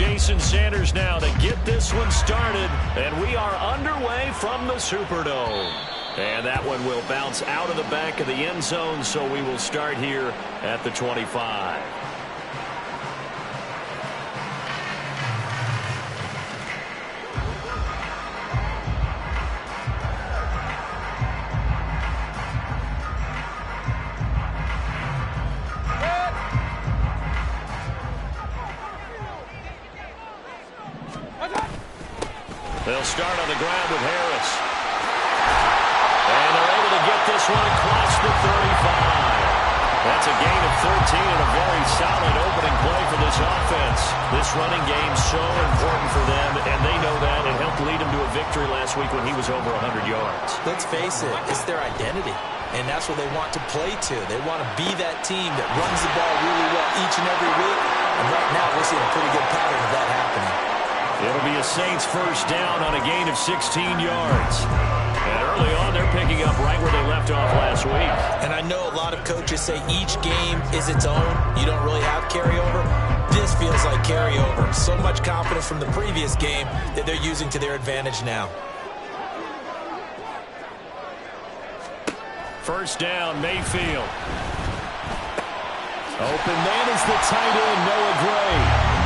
Jason Sanders now to get this one started. And we are underway from the Superdome. And that one will bounce out of the back of the end zone, so we will start here at the 25. They'll start on the ground with Harris. And they're able to get this one across the 35. That's a gain of 13 and a very solid opening play for this offense. This running game so important for them, and they know that. It helped lead them to a victory last week when he was over 100 yards. Let's face it, it's their identity, and that's what they want to play to. They want to be that team that runs the ball really well each and every week, and right now we're seeing a pretty good pattern of that happening. It'll be a Saints first down on a gain of 16 yards. And early on, they're picking up right where they left off last week. And I know a lot of coaches say each game is its own. You don't really have carryover. This feels like carryover. So much confidence from the previous game that they're using to their advantage now. First down, Mayfield. Open man is the tight end, Noah Gray.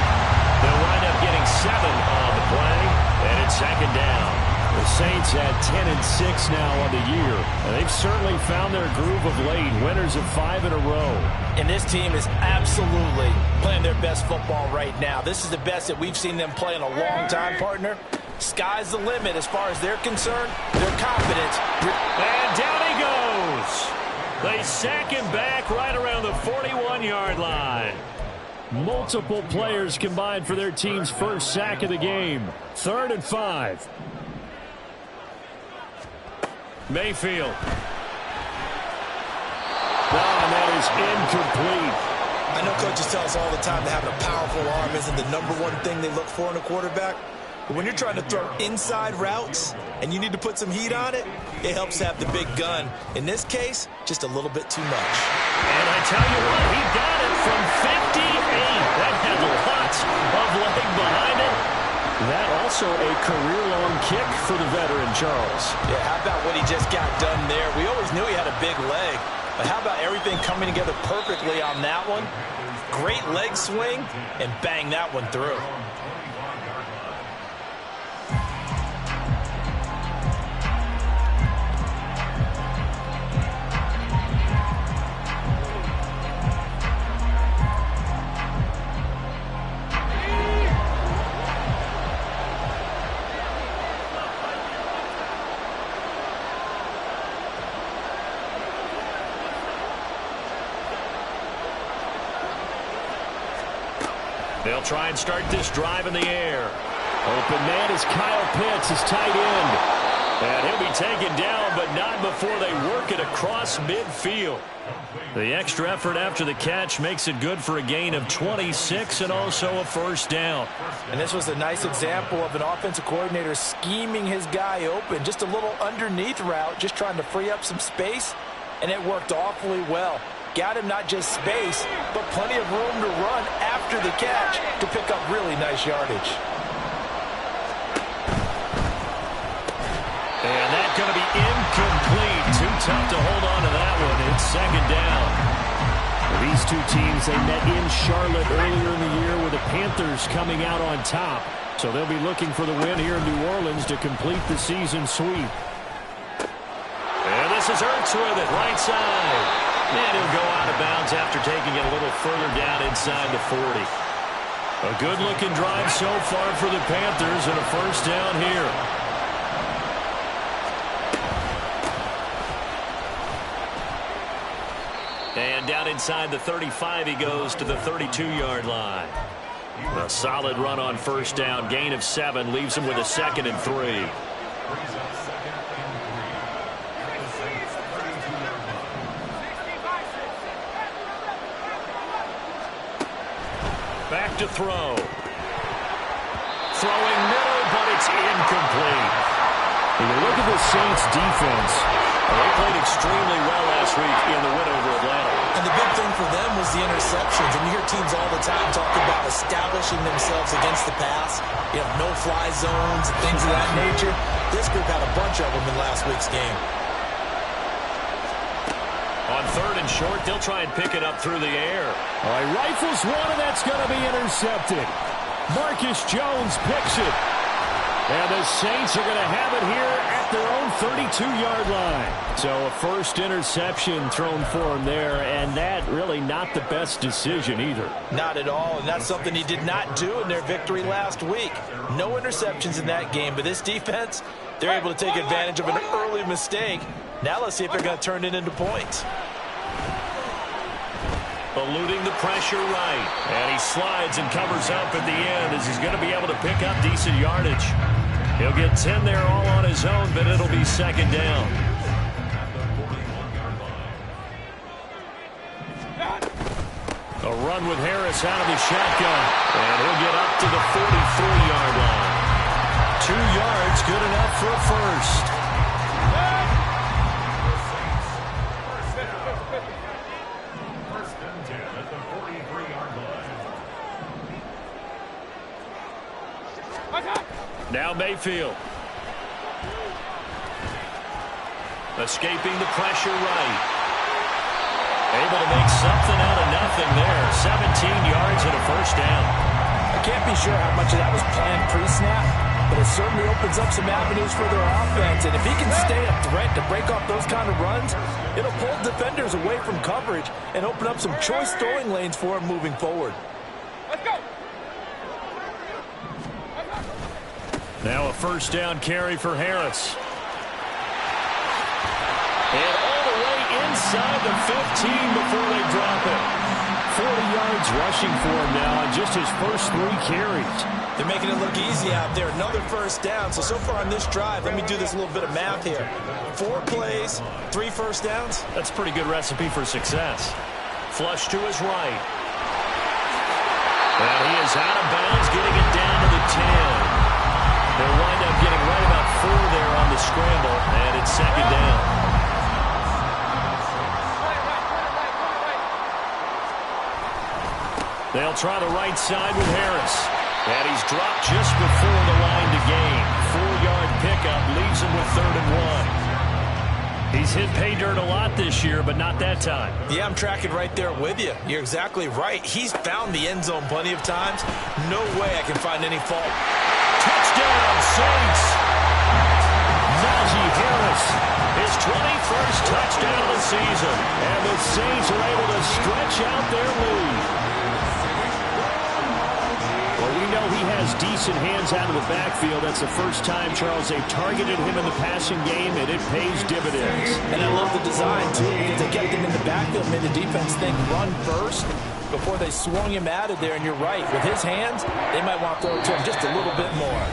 They'll wind up getting 7 on the play, and it's second down. The Saints at 10-6 now on the year. And they've certainly found their groove of late, winners of 5 in a row. And this team is absolutely playing their best football right now. This is the best that we've seen them play in a long time, partner. Sky's the limit as far as they're concerned. They're confident. And down he goes. They sack him back right around the 41-yard line. Multiple players combined for their team's first sack of the game. 3rd and 5. Mayfield. And that is incomplete. I know coaches tell us all the time that having a powerful arm isn't the #1 thing they look for in a quarterback. But when you're trying to throw inside routes and you need to put some heat on it, it helps to have the big gun. In this case, just a little bit too much. And I tell you what, he got it from 58. That had lots of leg behind it. That also a career-long kick for the veteran, Charles. Yeah, how about what he just got done there? We always knew he had a big leg. But how about everything coming together perfectly on that one? Great leg swing, and bang that one through. They'll try and start this drive in the air. Open man is Kyle Pitts, his tight end. And he'll be taken down, but not before they work it across midfield. The extra effort after the catch makes it good for a gain of 26 and also a first down. And this was a nice example of an offensive coordinator scheming his guy open. Just a little underneath route, just trying to free up some space, and it worked awfully well. Got him not just space, but plenty of room to run after the catch to pick up really nice yardage. And that's going to be incomplete. Too tough to hold on to that one. It's second down. These two teams, they met in Charlotte earlier in the year with the Panthers coming out on top. So they'll be looking for the win here in New Orleans to complete the season sweep. And this is Ertz with it, right side. And he'll go out of bounds after taking it a little further down inside the 40. A good-looking drive so far for the Panthers and a first down here. And down inside the 35 he goes to the 32-yard line. A solid run on first down. Gain of 7 leaves him with a 2nd and 3. Back to throw. Throwing middle, but it's incomplete. When you look at the Saints defense, They played extremely well last week in the win over Atlanta. And the big thing for them was the interceptions. And you hear teams all the time talk about establishing themselves against the pass, no-fly zones and things of that nature. This group had a bunch of them in last week's game. On 3rd and short, they'll try and pick it up through the air. All right, rifles one, and that's going to be intercepted. Marcus Jones picks it. And the Saints are going to have it here at their own 32-yard line. So a first interception thrown for him there, and that really not the best decision either. Not at all, and that's something he did not do in their victory last week. No interceptions in that game, but this defense, they're able to take advantage of an early mistake. Now let's see if they're going to turn it into points. Eluding the pressure right. And he slides and covers up at the end as he's going to be able to pick up decent yardage. He'll get 10 there all on his own, but it'll be 2nd down. A run with Harris out of the shotgun. And he'll get up to the 43-yard line. 2 yards, good enough for a first. Now Mayfield. Escaping the pressure right. Able to make something out of nothing there. 17 yards and a first down. I can't be sure how much of that was planned pre-snap, but it certainly opens up some avenues for their offense. And if he can stay a threat to break off those kind of runs, it'll pull defenders away from coverage and open up some choice throwing lanes for him moving forward. Let's go. Now a first down carry for Harris. And all the way inside the 15 before they drop it. 40 yards rushing for him now on just his first 3 carries. They're making it look easy out there. Another first down. So far on this drive, let me do this little bit of math here. 4 plays, 3 first downs. That's a pretty good recipe for success. Flush to his right. And he is out of bounds, getting it down to the 10. They'll wind up getting right about 4 there on the scramble, and it's 2nd down. They'll try the right side with Harris. And he's dropped just before the line to gain. 4-yard pickup leaves him with 3rd and 1. He's hit pay dirt a lot this year, but not that time. Yeah, I'm tracking right there with you. You're exactly right. He's found the end zone plenty of times. No way I can find any fault. Touchdown, Saints! Najee Harris, his 21st touchdown of the season. And the Saints are able to stretch out their lead. Well, we know he has decent hands out of the backfield. That's the first time, Charles, they've targeted him in the passing game, and it pays dividends. And I love the design, too, because they kept him in the backfield, made the defense think run first before they swung him out of there. And you're right, with his hands, they might want to throw it to him just a little bit more.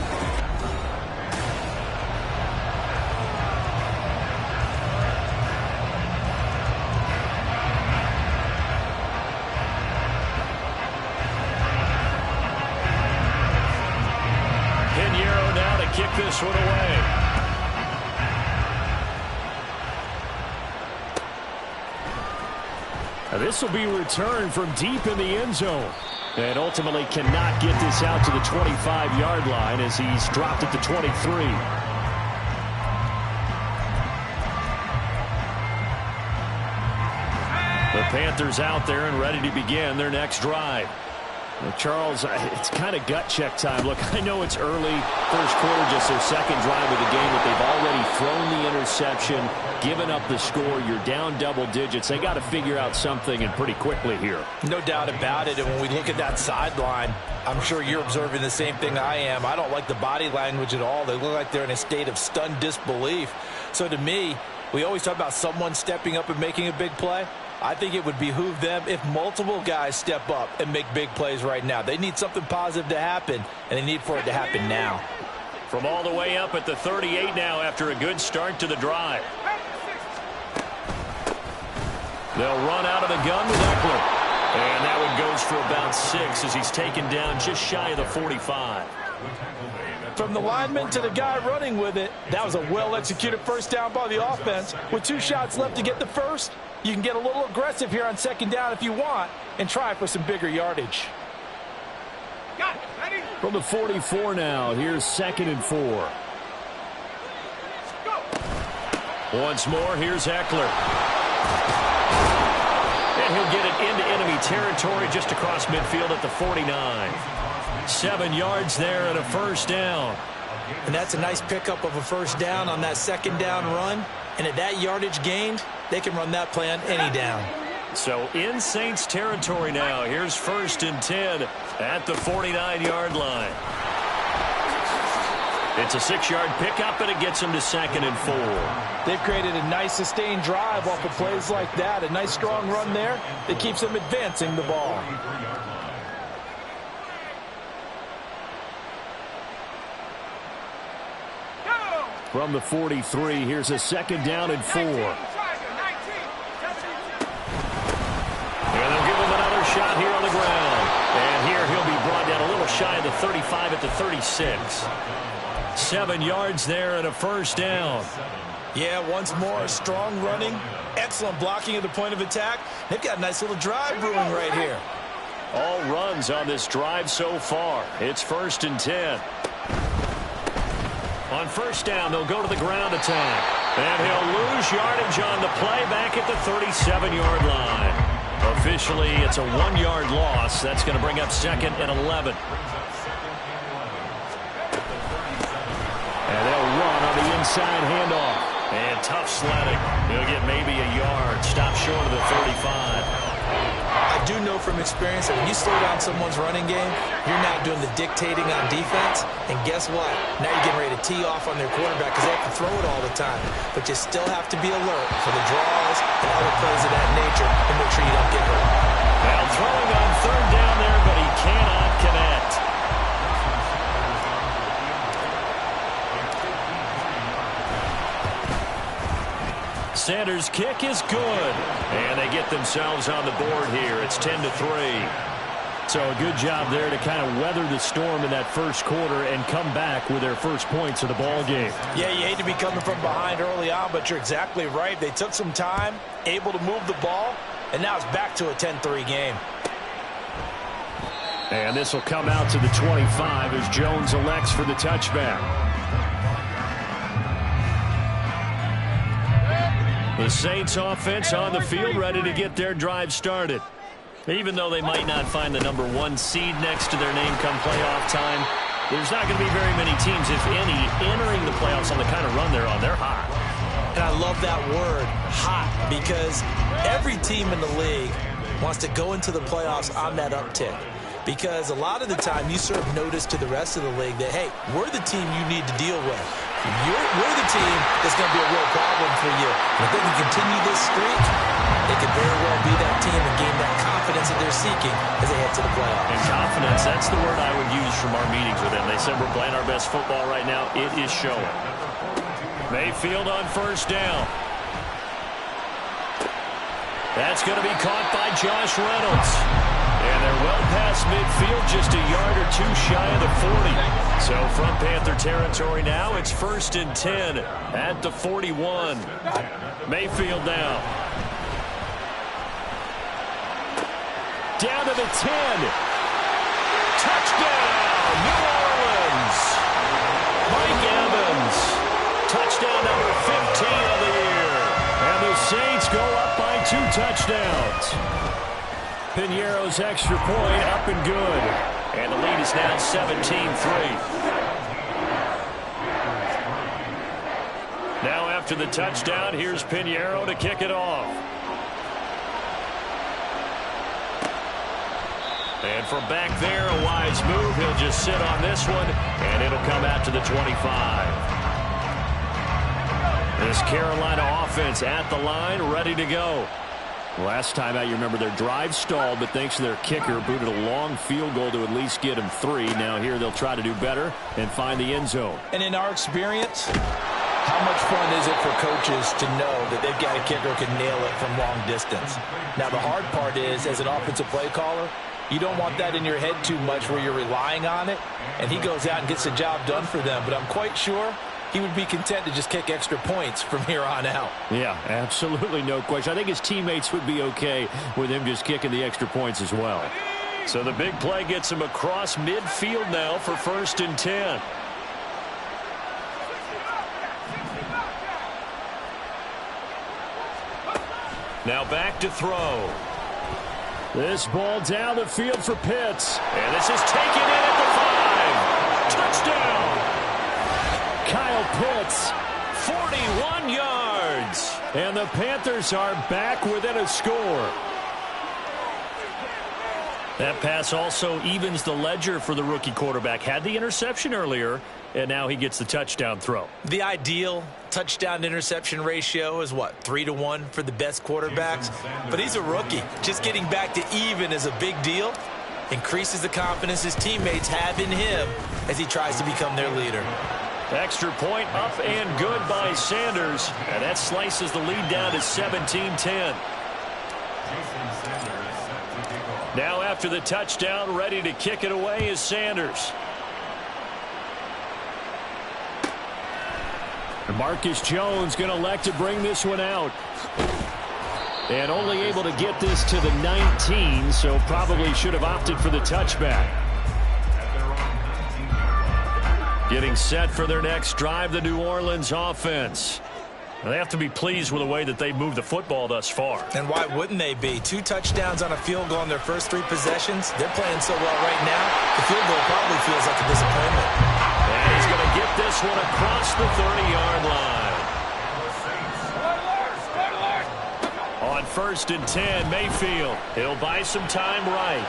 Kick this one away. Now this will be returned from deep in the end zone. And ultimately cannot get this out to the 25-yard line as he's dropped at the 23. The Panthers out there and ready to begin their next drive. Well, Charles, it's kind of gut check time. Look, I know it's early, first quarter, just their 2nd drive of the game, but they've already thrown the interception, given up the score. You're down double digits. They got to figure out something, and pretty quickly here. No doubt about it. And when we look at that sideline, I'm sure you're observing the same thing I am. I don't like the body language at all. They look like they're in a state of stunned disbelief. So to me, we always talk about someone stepping up and making a big play. I think it would behoove them if multiple guys step up and make big plays right now. They need something positive to happen, and they need for it to happen now. From all the way up at the 38 now after a good start to the drive. They'll run out of the gun with Eckler. And that one goes for about 6 as he's taken down just shy of the 45. From the lineman to the guy running with it, that was a well-executed first down by the offense. With 2 shots left to get the first, you can get a little aggressive here on second down if you want and try for some bigger yardage. From the 44 now, here's 2nd and 4. Once more, here's Eckler. And he'll get it into enemy territory just across midfield at the 49. 7 yards there and a first down. And that's a nice pickup of a first down on that second down run. And at that yardage gained, they can run that play on any down. So in Saints territory now. Here's 1st and 10 at the 49-yard line. It's a 6-yard pickup, and it gets them to 2nd and 4. They've created a nice sustained drive off of plays like that. A nice strong run there that keeps them advancing the ball. From the 43, here's a 2nd down and 4. And they'll give him another shot here on the ground. And here he'll be brought down a little shy of the 35 at the 36. 7 yards there and a first down. Yeah, once more, strong running, excellent blocking at the point of attack. They've got a nice little drive brewing right here. All runs on this drive so far. It's 1st and 10. On first down, they'll go to the ground attack. And he'll lose yardage on the play back at the 37-yard line. Officially, it's a 1-yard loss. That's going to bring up 2nd and 11. And they'll run on the inside handoff. And tough sledding. He'll get maybe a yard. Stop short of the 35. I do know from experience that when you slow down someone's running game, you're now doing the dictating on defense. And guess what? Now you're getting ready to tee off on their quarterback because they have to throw it all the time. But you still have to be alert for the draws and other plays of that nature and make sure you don't get hurt. Well, throwing on 3rd down there, but he cannot connect. Sanders' kick is good. And they get themselves on the board here. It's 10-3. So a good job there to kind of weather the storm in that first quarter and come back with their first points of the ball game. Yeah, you hate to be coming from behind early on, but you're exactly right. They took some time, able to move the ball, and now it's back to a 10-3 game. And this will come out to the 25 as Jones elects for the touchback. The Saints offense on the field ready to get their drive started. Even though they might not find the number 1 seed next to their name come playoff time, there's not going to be very many teams, if any, entering the playoffs on the kind of run they're on. They're hot. And I love that word, hot, because every team in the league wants to go into the playoffs on that uptick. Because a lot of the time you serve notice to the rest of the league that, hey, we're the team you need to deal with. We're the team that's going to be a real problem for you. And if they can continue this streak, they could very well be that team and gain that confidence that they're seeking as they head to the playoffs. And confidence, that's the word I would use from our meetings with them. They said we're playing our best football right now. It is showing. Mayfield on first down. That's going to be caught by Josh Reynolds. And they're well past midfield, just a yard or 2 shy of the 40. So from Panther territory now, it's 1st and 10 at the 41. Mayfield now. Down to the 10. Touchdown, New Orleans. Mike Evans. Touchdown number 15 of the year. And the Saints go up by 2 touchdowns. Piñeiro's extra point up and good. And the lead is now 17-3. Now after the touchdown, here's Piñeiro to kick it off. And from back there, a wise move. He'll just sit on this one, and it'll come out to the 25. This Carolina offense at the line, ready to go. Last time out, you remember their drive stalled, but thanks to their kicker, booted a long field goal to at least get them 3. Now here they'll try to do better and find the end zone. And in our experience, how much fun is it for coaches to know that they've got a kicker who can nail it from long distance? Now the hard part is, as an offensive play caller, You don't want that in your head too much where you're relying on it, and he goes out and gets the job done for them. But I'm quite sure he would be content to just kick extra points from here on out. Yeah, absolutely no question. I think his teammates would be okay with him just kicking the extra points as well. So the big play gets him across midfield now for 1st and 10. Now back to throw. This ball down the field for Pitts. And this is taken in at the 5. Touchdown! Kyle Pitts, 41 yards. And the Panthers are back within a score. That pass also evens the ledger for the rookie quarterback. Had the interception earlier, and now he gets the touchdown throw. The ideal touchdown-interception ratio is, what, 3-to-1 for the best quarterbacks? But he's a rookie. Just getting back to even is a big deal. Increases the confidence his teammates have in him as he tries to become their leader. Extra point up and good by Sanders. And that slices the lead down to 17-10. Now after the touchdown, ready to kick it away is Sanders. Marcus Jones going to elect to bring this one out. And only able to get this to the 19, so probably should have opted for the touchback. Getting set for their next drive, the New Orleans offense. They have to be pleased with the way that they moved the football thus far. And why wouldn't they be? 2 touchdowns on a field goal in their first 3 possessions. They're playing so well right now, the field goal probably feels like a disappointment. And he's going to get this one across the 30-yard line. On 1st and 10, Mayfield. He'll buy some time right.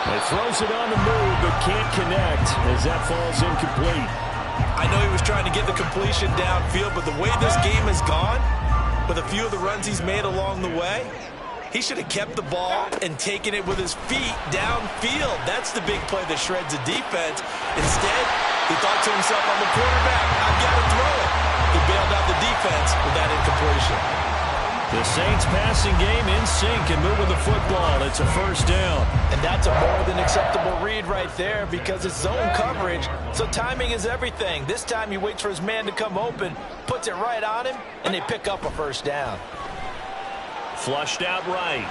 He throws it on the move, but can't connect as that falls incomplete. I know he was trying to get the completion downfield, but the way this game has gone, with a few of the runs he's made along the way, he should have kept the ball and taken it with his feet downfield. That's the big play that shreds the defense. Instead, he thought to himself, I'm a quarterback, I've got to throw it. He bailed out the defense with that incompletion. The Saints passing game in sync and moving the football. It's a 1st down. And that's a more than acceptable read right there because it's zone coverage, so timing is everything. This time he waits for his man to come open, puts it right on him, and they pick up a 1st down. Flushed out right.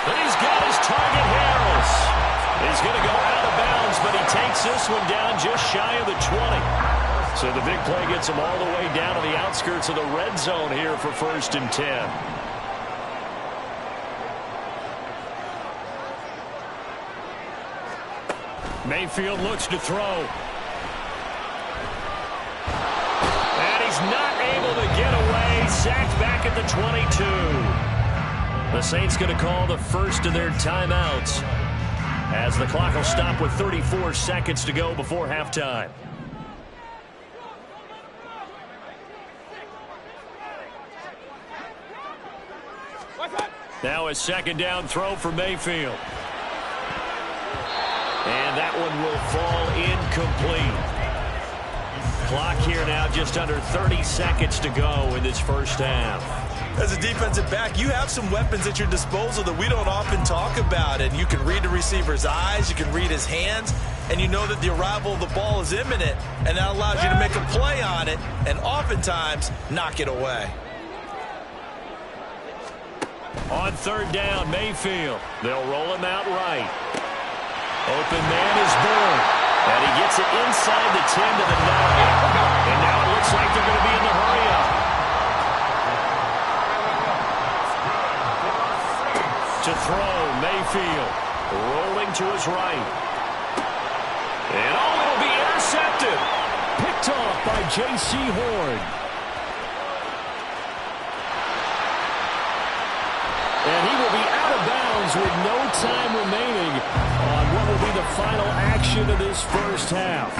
And he's got his target, Harris. He's going to go out of bounds, but he takes this one down just shy of the 20. So the big play gets him all the way down to the outskirts of the red zone here for 1st and 10. Mayfield looks to throw. And he's not able to get away. Sacked back at the 22. The Saints going to call the first of their timeouts as the clock will stop with 34 seconds to go before halftime. Now a 2nd down throw for Mayfield. And that one will fall incomplete. Clock here now just under 30 seconds to go in this 1st half. As a defensive back, you have some weapons at your disposal that we don't often talk about. And you can read the receiver's eyes, you can read his hands, and you know that the arrival of the ball is imminent. And that allows you to make a play on it and oftentimes knock it away. On 3rd down, Mayfield. They'll roll him out right. Open man is Bourne. And he gets it inside the 10 to the 9. And now it looks like they're going to be in the hurry-up. To throw, Mayfield. Rolling to his right. And it'll be intercepted. Picked off by J.C. Horn. And he will be out of bounds with no time remaining on what will be the final action of this 1st half.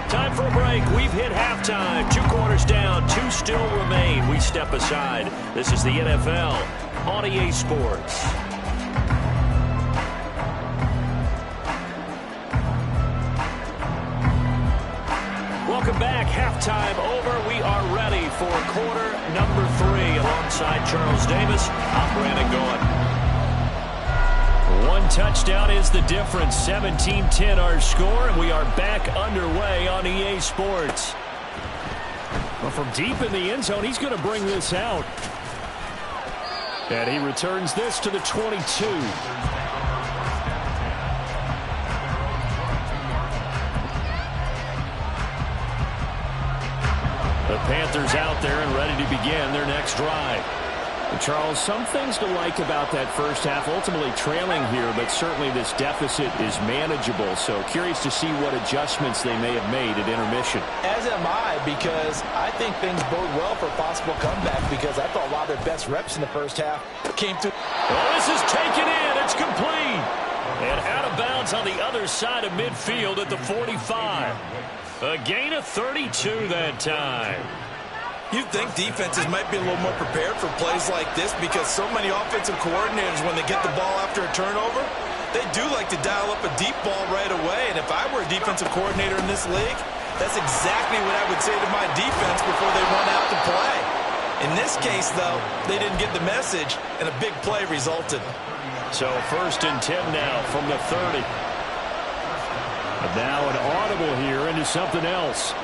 Time for a break. We've hit halftime. 2 quarters down, 2 still remain. We step aside. This is the NFL on EA Sports. Welcome back. Halftime over. We are ready for quarter number 3. Alongside Charles Davis, I'm Brandon Gaudin. One touchdown is the difference. 17-10 our score, and we are back underway on EA Sports. Well, from deep in the end zone, he's going to bring this out. And he returns this to the 22. The Panthers out there and ready to begin their next drive. And Charles, some things to like about that first half. Ultimately trailing here, but certainly this deficit is manageable. So curious to see what adjustments they may have made at intermission. As am I, because I think things bode well for possible comeback, because I thought a lot of their best reps in the first half came through. Well, this is taken in. It's complete. And out of bounds on the other side of midfield at the 45. A gain of 32 that time. You'd think defenses might be a little more prepared for plays like this, because so many offensive coordinators, when they get the ball after a turnover, they do like to dial up a deep ball right away. And if I were a defensive coordinator in this league, that's exactly what I would say to my defense before they run out to play. In this case, though, they didn't get the message, and a big play resulted. So 1st and 10 now from the 30. And now an audible here into something else.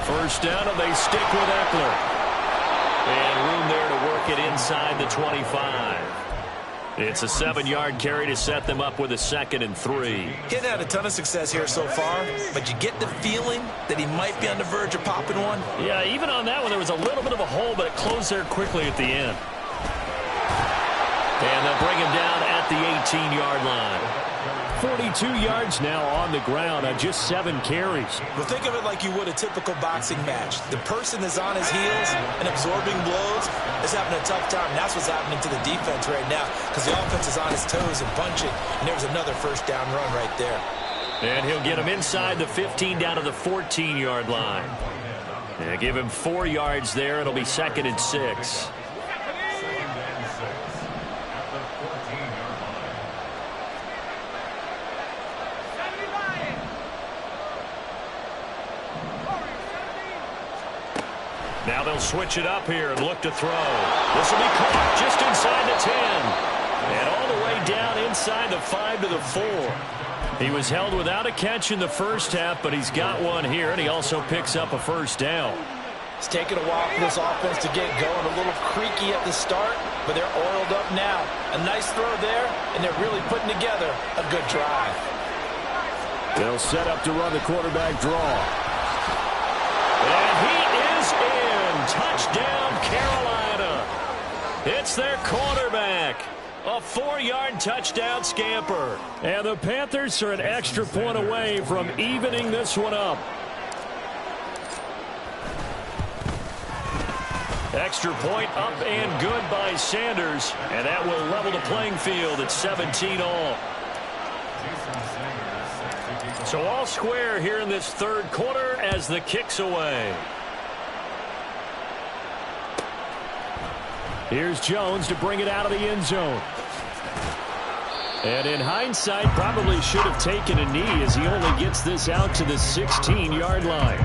First down, and they stick with Eckler. And room there to work it inside the 25. It's a 7-yard carry to set them up with a 2nd and 3. Getting had a ton of success here so far, but you get the feeling that he might be on the verge of popping one. Yeah, even on that one, there was a little bit of a hole, but it closed there quickly at the end. And they'll bring him down at the 18-yard line. 42 yards now on the ground on just 7 carries. Well, think of it like you would a typical boxing match. The person that's on his heels and absorbing blows is having a tough time. And that's what's happening to the defense right now, because the offense is on his toes and punching. And there's another first down run right there. And he'll get him inside the 15 down to the 14-yard line. And give him 4 yards there. It'll be 2nd and 6. Now they'll switch it up here and look to throw. This will be caught just inside the 10. And all the way down inside the 5 to the 4. He was held without a catch in the first half, but he's got one here, and he also picks up a first down. It's taken a while for this offense to get going. A little creaky at the start, but they're oiled up now. A nice throw there, and they're really putting together a good drive. They'll set up to run the quarterback draw. And he is in. Touchdown, Carolina. It's their quarterback. A 4-yard touchdown scamper. And the Panthers are an extra point away from evening this one up. Extra point up and good by Sanders. And that will level the playing field at 17 all. So all square here in this 3rd quarter as the kick's away. Here's Jones to bring it out of the end zone. And in hindsight, probably should have taken a knee, as he only gets this out to the 16-yard line.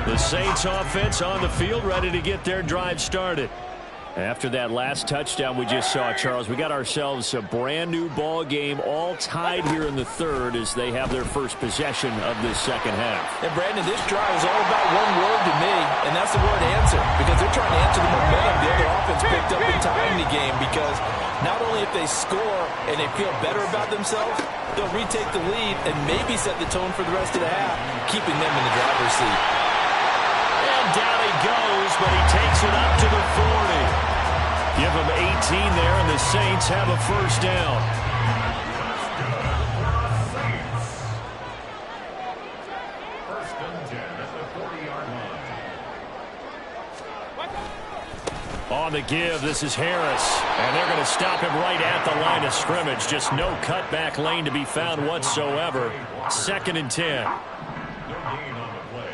The Saints offense on the field, ready to get their drive started. After that last touchdown we just saw, Charles, we got ourselves a brand new ball game, all tied here in the 3rd as they have their first possession of this 2nd half. And Brandon, this drive is all about one word to me, and that's the word answer, because they're trying to answer the momentum the other offense picked up in tying the game, because not only if they score and they feel better about themselves, they'll retake the lead and maybe set the tone for the rest of the half, keeping them in the driver's seat. And down he goes, but he takes it up to the 40. Give him 18 there, and the Saints have a first down. First and 10 at the 40-yard line. On the give, this is Harris. And they're going to stop him right at the line of scrimmage. Just no cutback lane to be found whatsoever. 2nd and 10. No gain on the play.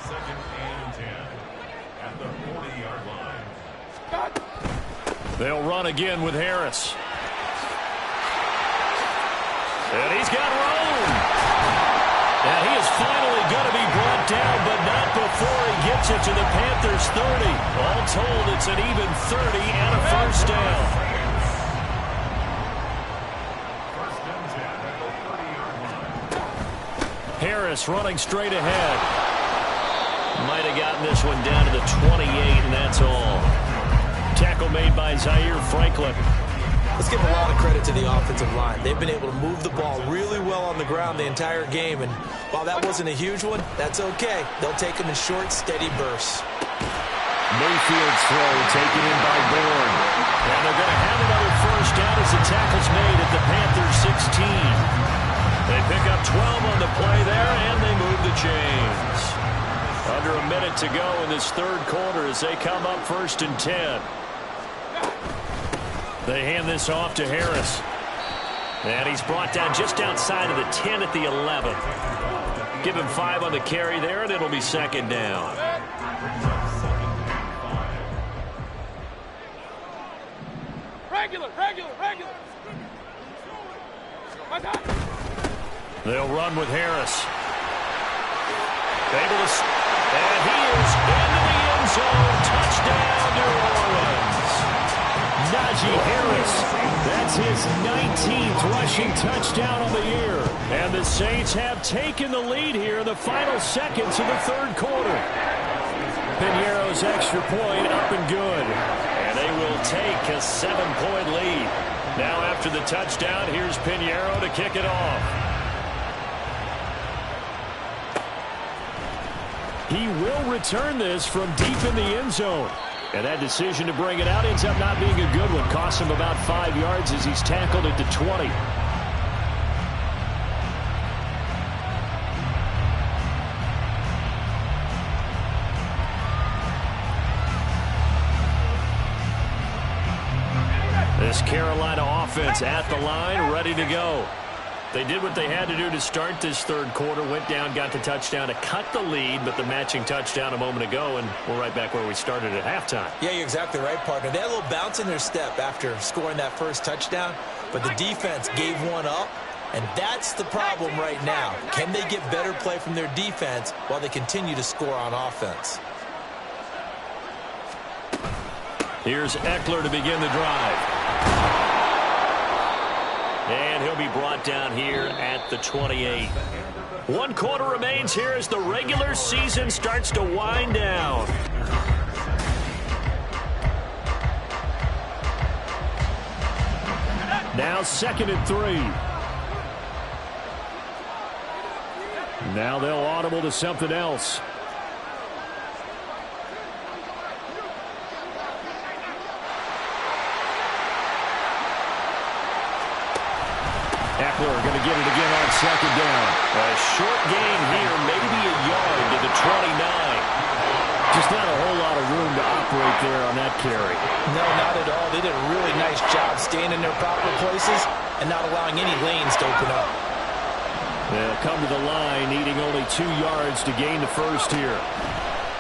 2nd and 10 at the 40-yard line. They'll run again with Harris. And he's got room. And he is finally going to be brought down, but not before he gets it to the Panthers' 30. All told, it's an even 30 and a first down. Harris running straight ahead. Might have gotten this one down to the 28, and that's all. Tackle made by Zaire Franklin. Let's give a lot of credit to the offensive line. They've been able to move the ball really well on the ground the entire game, and while that wasn't a huge one, that's okay. They'll take them in short, steady bursts. Mayfield's throw taken in by Bourne. And they're going to have another first down as the tackle's made at the Panthers' 16. They pick up 12 on the play there, and they move the chains. Under a minute to go in this third quarter as they come up 1st and 10. They hand this off to Harris. And he's brought down just outside of the 10 at the 11. Give him 5 on the carry there, and it'll be 2nd down. Regular. They'll run with Harris. Able to, and he is into the end zone. Touchdown, New Orleans. Najee Harris, that's his 19th rushing touchdown on the year. And the Saints have taken the lead here in the final seconds of the third quarter. Piñeiro's extra point up and good. And they will take a 7-point lead. Now after the touchdown, here's Piñeiro to kick it off. He will return this from deep in the end zone. And that decision to bring it out ends up not being a good one. Costs him about 5 yards as he's tackled at the 20. This Carolina offense at the line, ready to go. They did what they had to do to start this third quarter, went down, got the touchdown to cut the lead, but the matching touchdown a moment ago, and we're right back where we started at halftime. Yeah, you're exactly right, partner. They had a little bounce in their step after scoring that first touchdown, but the defense gave one up, and that's the problem right now. Can they get better play from their defense while they continue to score on offense? Here's Eckler to begin the drive. And he'll be brought down here at the 28. 1 quarter remains here as the regular season starts to wind down. Now 2nd and 3. Now they'll audible to something else. Eckler going to get it again on 2nd down. A short gain here, maybe a yard to the 29. Just not a whole lot of room to operate there on that carry. No, not at all. They did a really nice job staying in their proper places and not allowing any lanes to open up. They'll come to the line, needing only 2 yards to gain the first here.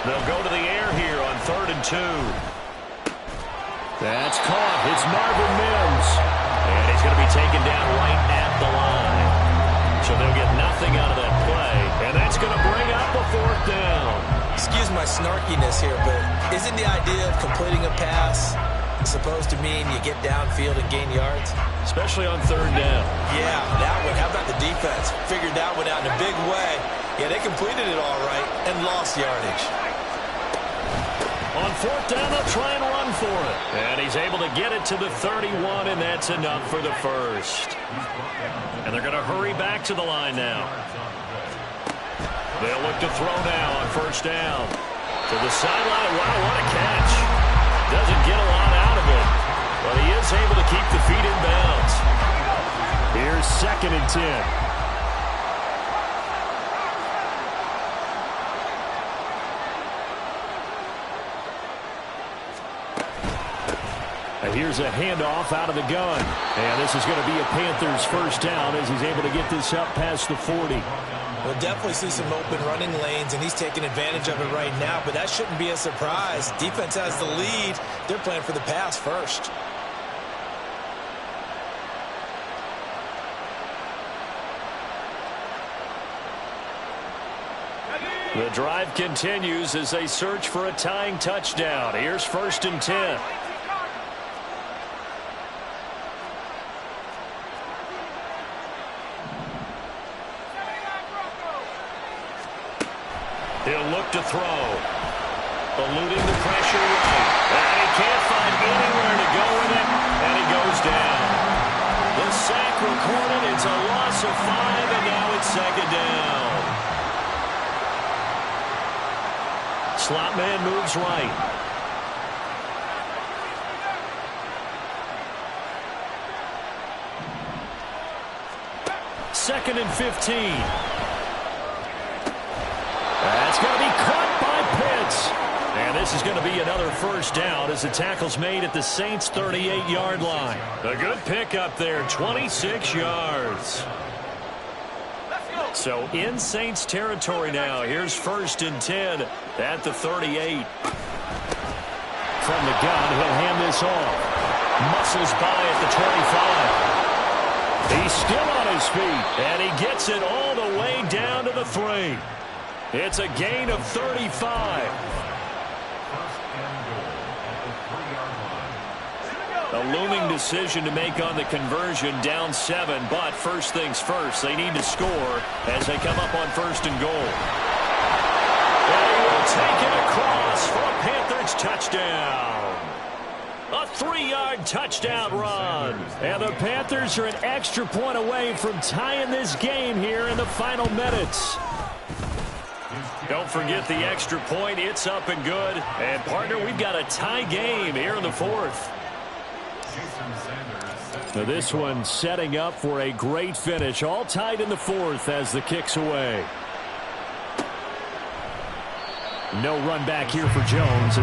They'll go to the air here on 3rd and 2. That's caught. It's Marvin Mims. And he's going to be taken down right at the line. So they'll get nothing out of that play. And that's going to bring up a 4th down. Excuse my snarkiness here, but isn't the idea of completing a pass supposed to mean you get downfield and gain yards? Especially on 3rd down. Yeah, that one. How about the defense? Figured that one out in a big way. Yeah, they completed it all right and lost yardage. On 4th down, they'll try and run for it. And he's able to get it to the 31, and that's enough for the first. And they're going to hurry back to the line now. They'll look to throw now on 1st down. To the sideline. Wow, what a catch. Doesn't get a lot out of it, but he is able to keep the feet in bounds. Here's 2nd and 10. Here's a handoff out of the gun. And this is going to be a Panthers first down as he's able to get this up past the 40. We'll definitely see some open running lanes, and he's taking advantage of it right now, but that shouldn't be a surprise. Defense has the lead. They're playing for the pass first. The drive continues as they search for a tying touchdown. Here's 1st and 10. He'll look to throw. Eluding the pressure right. And he can't find anywhere to go with it. And he goes down. The sack recorded. It's a loss of 5, and now it's 2nd down. Slot man moves right. Second and 15. That's going to be caught by Pitts. And this is going to be another 1st down as the tackle's made at the Saints' 38-yard line. A good pickup there, 26 yards. So in Saints territory now. Here's 1st and 10 at the 38. From the gun, he'll hand this off. Muscles by at the 25. He's still on his feet, and he gets it all the way down to the 3. It's a gain of 35. A looming decision to make on the conversion, down 7, but first things first, they need to score as they come up on 1st and goal. And he will take it across for a Panthers touchdown. A 3-yard touchdown run. And the Panthers are an extra point away from tying this game here in the final minutes. Don't forget the extra point. It's up and good. And, partner, we've got a tie game here in the 4th. Now this one setting up for a great finish. All tied in the 4th as the kick's away. No run back here for Jones.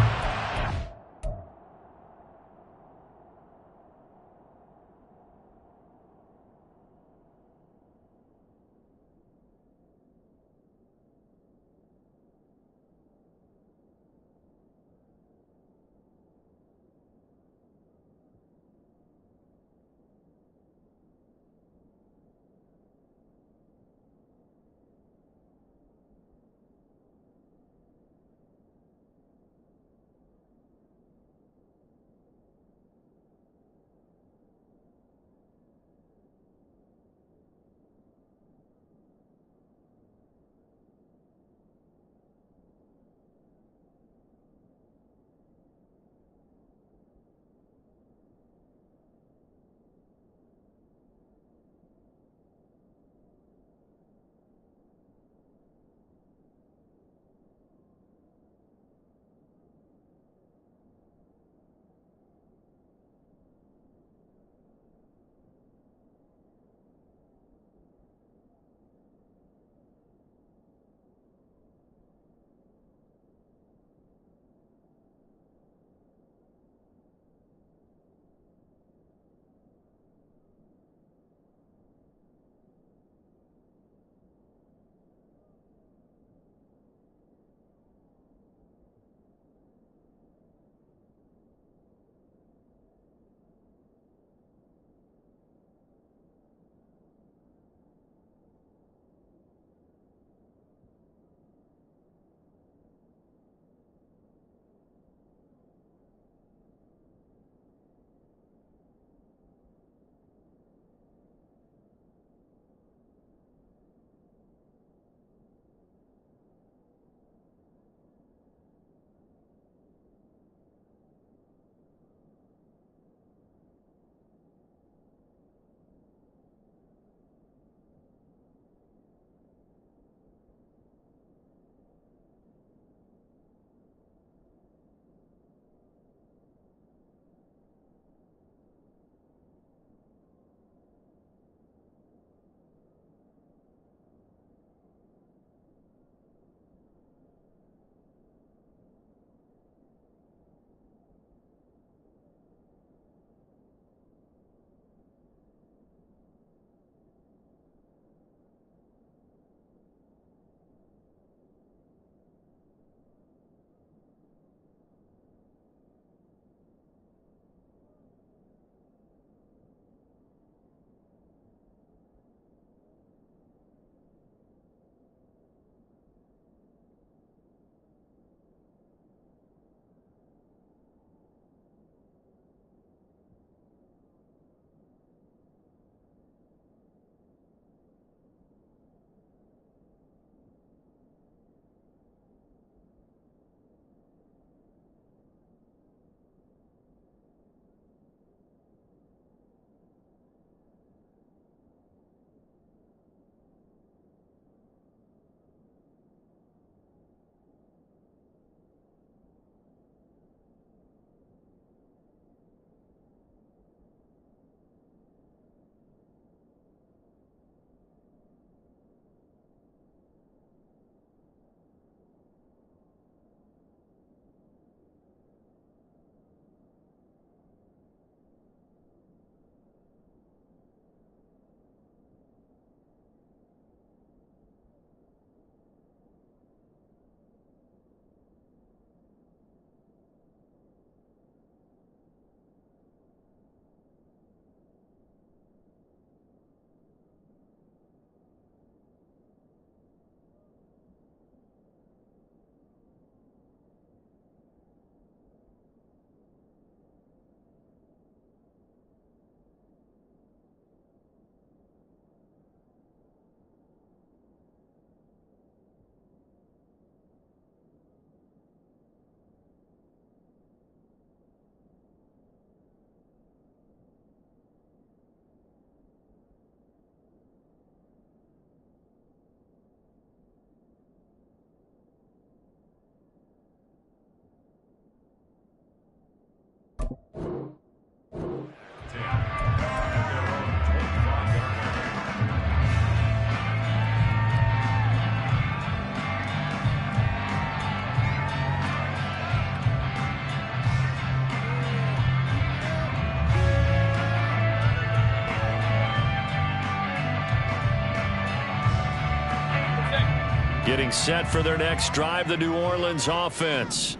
Getting set for their next drive, the New Orleans offense.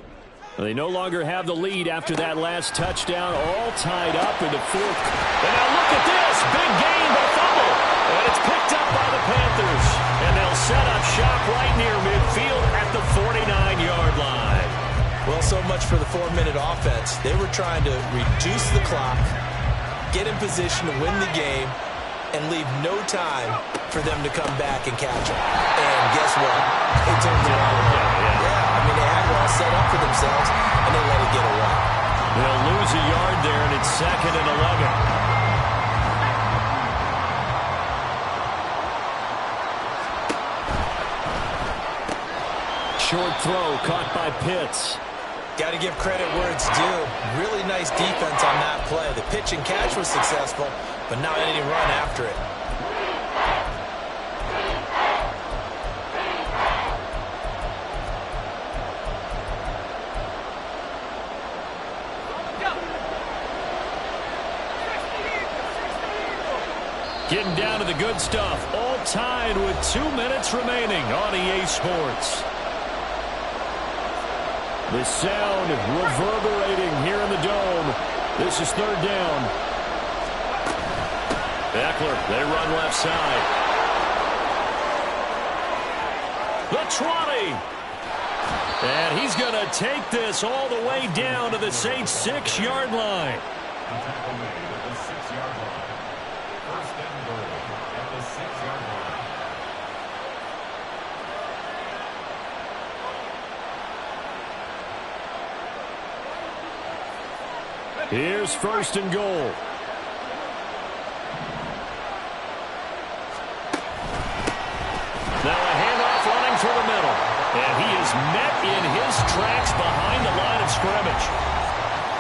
They no longer have the lead after that last touchdown, all tied up in the fourth. And now look at this. Big gain, but fumble. And it's picked up by the Panthers. And they'll set up shop right near midfield at the 49-yard line. Well, so much for the 4-minute offense. They were trying to reduce the clock, get in position to win the game, and leave no time for them to come back and catch them. And guess what? They turned it around. Yeah, I mean, they had it all set up for themselves, and they let it get away. They'll lose a yard there, and it's 2nd and 11. Short throw caught by Pitts. Got to give credit where it's due. Really nice defense on that play. The pitch and catch was successful, but not any run after it. Getting down to the good stuff. All tied with 2 minutes remaining on EA Sports. The sound reverberating here in the dome. This is 3rd down. Eckler, they run left side. The 20. And he's going to take this all the way down to the Saints' 6-yard line. Tackle made at the 6-yard line. 1st and goal at the 6-yard line. Here's 1st and goal. Now a handoff running through the middle. And he is met in his tracks behind the line of scrimmage.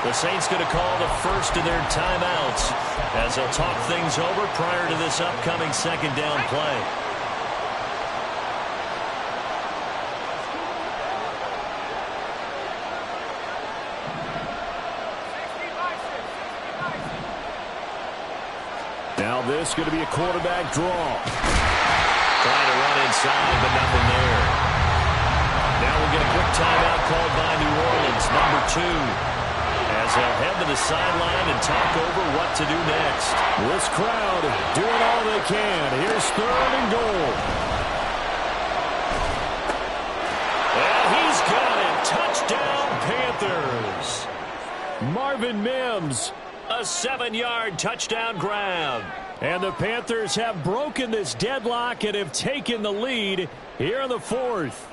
The Saints going to call the first of their timeouts as they'll talk things over prior to this upcoming 2nd down play. Now this going to be a quarterback draw. Trying to run inside, but nothing there. Now we'll get a quick timeout called by New Orleans, number 2. As they'll head to the sideline and talk over what to do next. This crowd doing all they can. Here's 3rd and goal. And he's got it. Touchdown, Panthers. Marvin Mims, a 7-yard touchdown grab. And the Panthers have broken this deadlock and have taken the lead here in the 4th.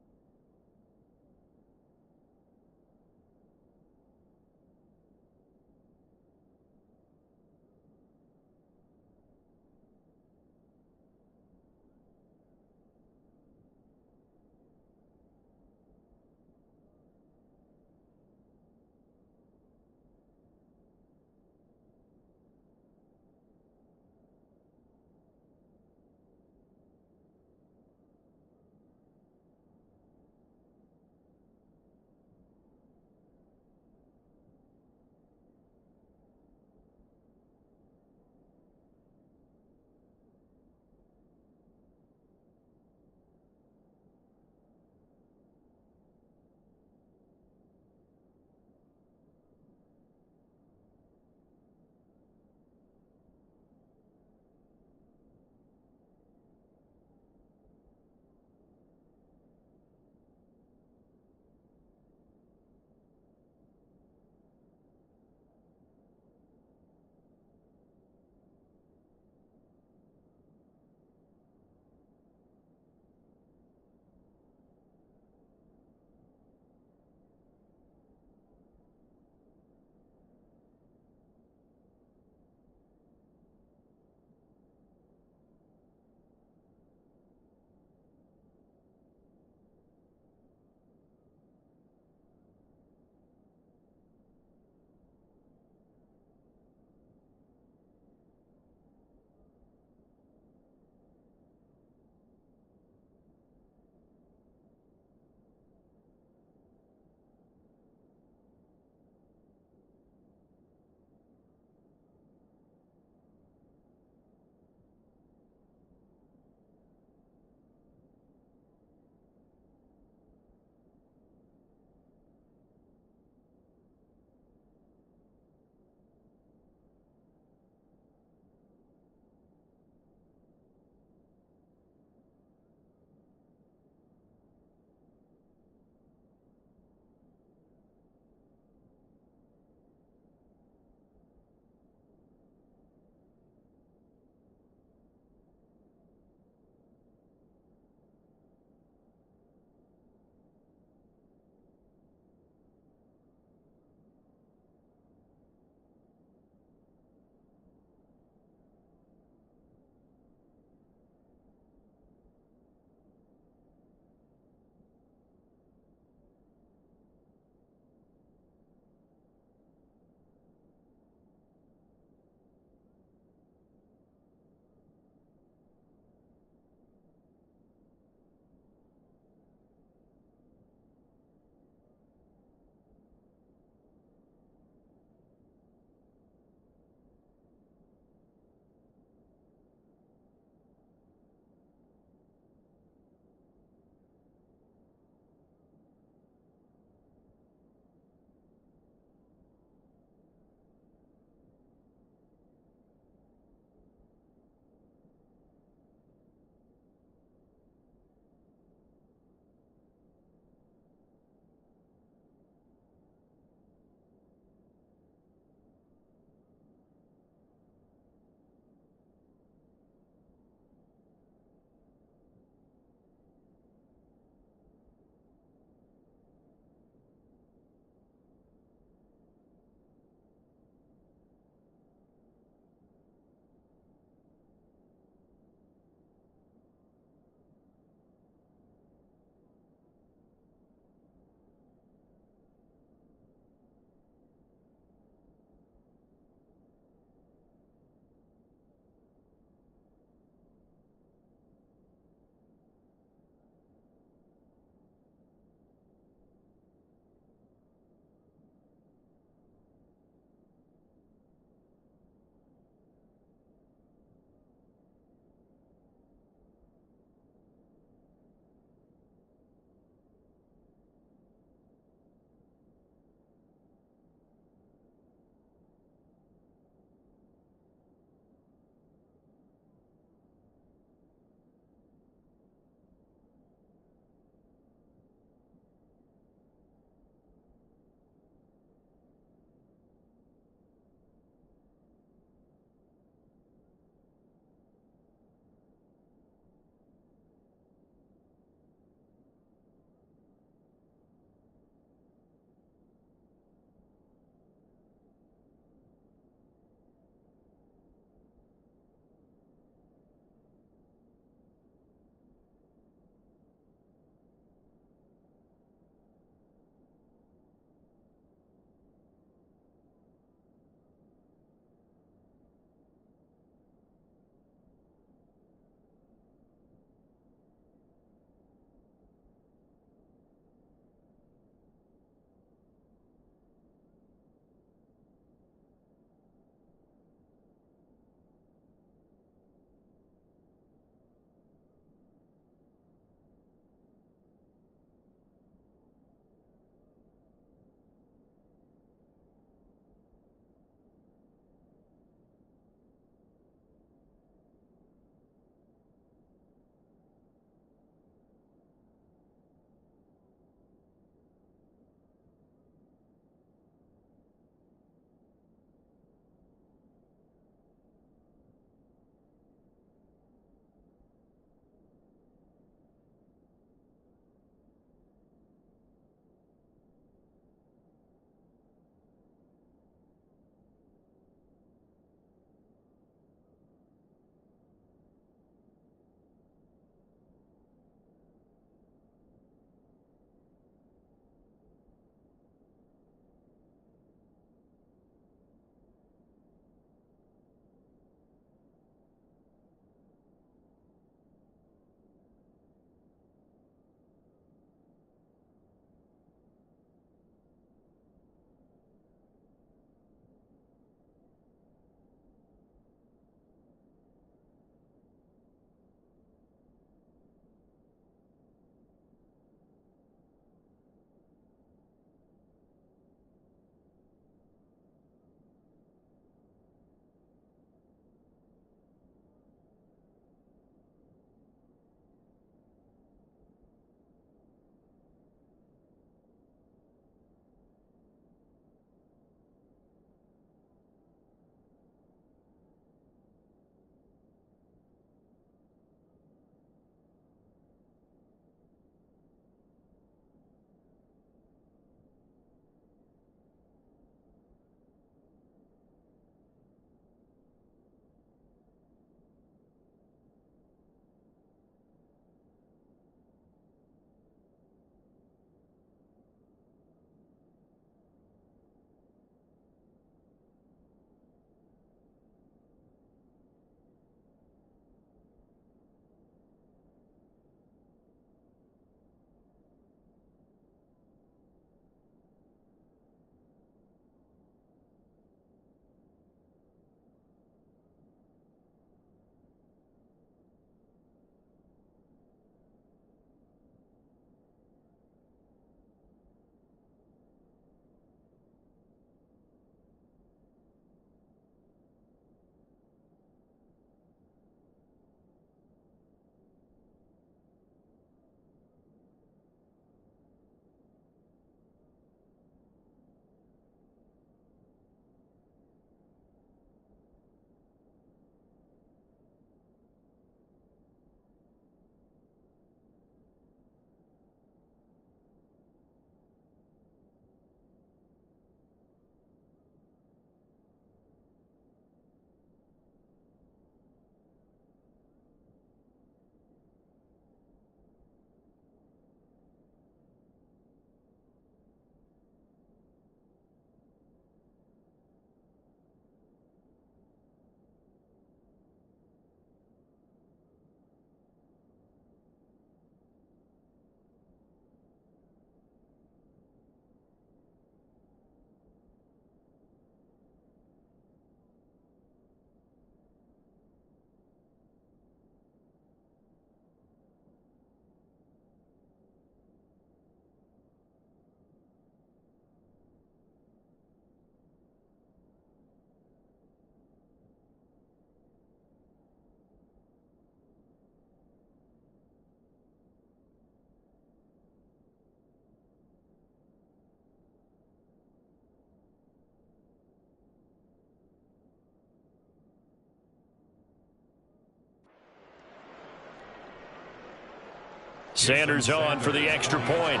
Sanders on for the extra point.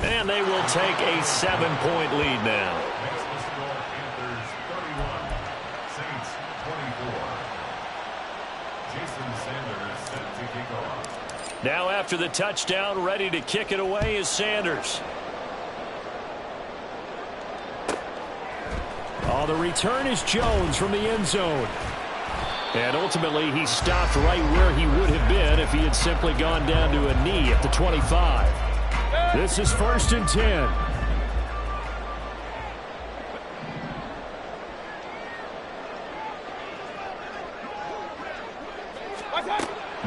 And they will take a 7-point lead now. Makes the score Panthers 31, Saints 24. Jason Sanders set to kick off. Now after the touchdown, ready to kick it away is Sanders. Oh, the return is Jones from the end zone. And ultimately, he stopped right where he would have been if he had simply gone down to a knee at the 25. This is 1st and 10.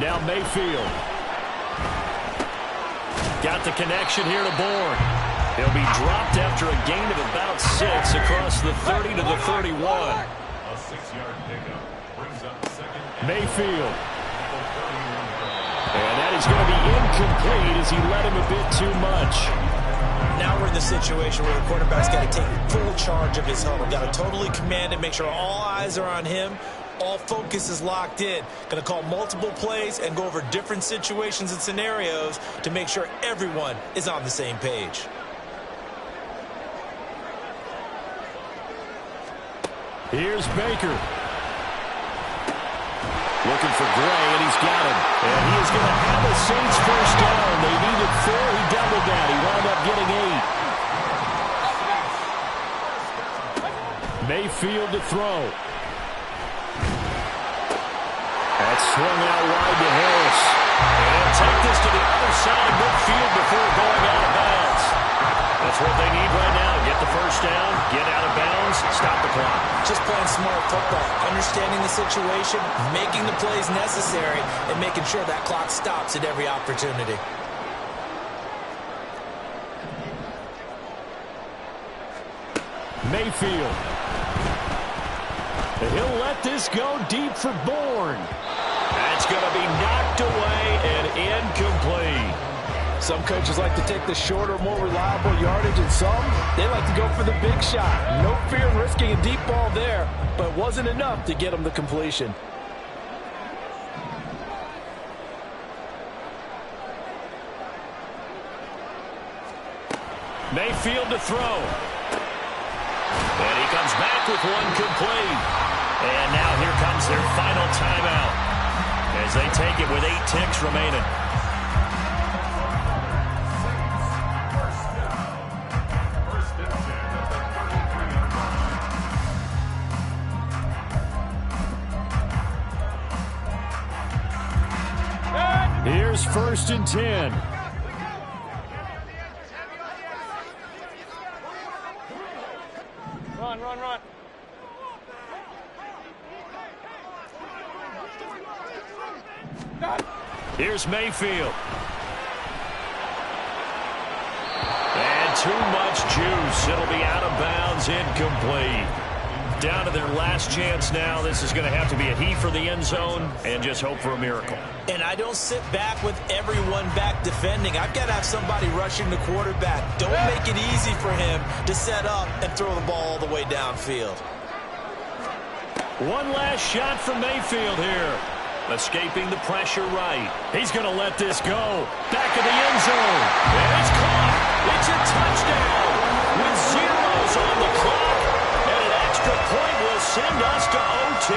Now Mayfield. Got the connection here to Bourne. He'll be dropped after a gain of about 6 across the 30 to the 31. A 6-yard pickup brings up second. Mayfield. And that is going to be incomplete as he let him a bit too much. Now we're in the situation where the quarterback's got to take full charge of his huddle. Got to totally command it, make sure all eyes are on him. All focus is locked in. Going to call multiple plays and go over different situations and scenarios to make sure everyone is on the same page. Here's Baker. Looking for Gray, and he's got him. And he is going to have a Saints first down. They needed 4. He doubled that. He wound up getting 8. Mayfield to throw. That's swung out wide to Harris. And he'll take this to the other side of midfield before going out of bounds. That's what they need right now. Get the first down, get out of bounds, stop the clock. Just playing smart football, understanding the situation, making the plays necessary, and making sure that clock stops at every opportunity. Mayfield. And he'll let this go deep for Bourne. That's going to be knocked away and incomplete. Some coaches like to take the shorter, more reliable yardage, and some, they like to go for the big shot. No fear in risking a deep ball there, but wasn't enough to get them the completion. Mayfield to throw. And he comes back with one complete. And now here comes their final timeout as they take it with 8 ticks remaining. Here's 1st and 10. Run, run, run. Here's Mayfield. And too much juice. It'll be out of bounds, incomplete. Down to their last chance now. This is going to have to be a heave for the end zone and just hope for a miracle. And I don't sit back with everyone back defending. I've got to have somebody rushing the quarterback. Don't make it easy for him to set up and throw the ball all the way downfield. One last shot from Mayfield here. Escaping the pressure right. He's going to let this go. Back of the end zone. And it's caught. It's a touchdown. With zeros on the clock. And an extra point will send us to OT.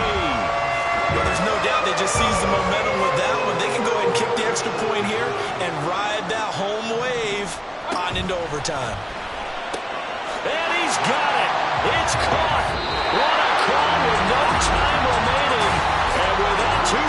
Well, there's no doubt they just seized the momentum with that one. They can go ahead and kick the extra point here and ride that home wave on into overtime. And he's got it. It's caught. What a call with no time remaining. And with that two.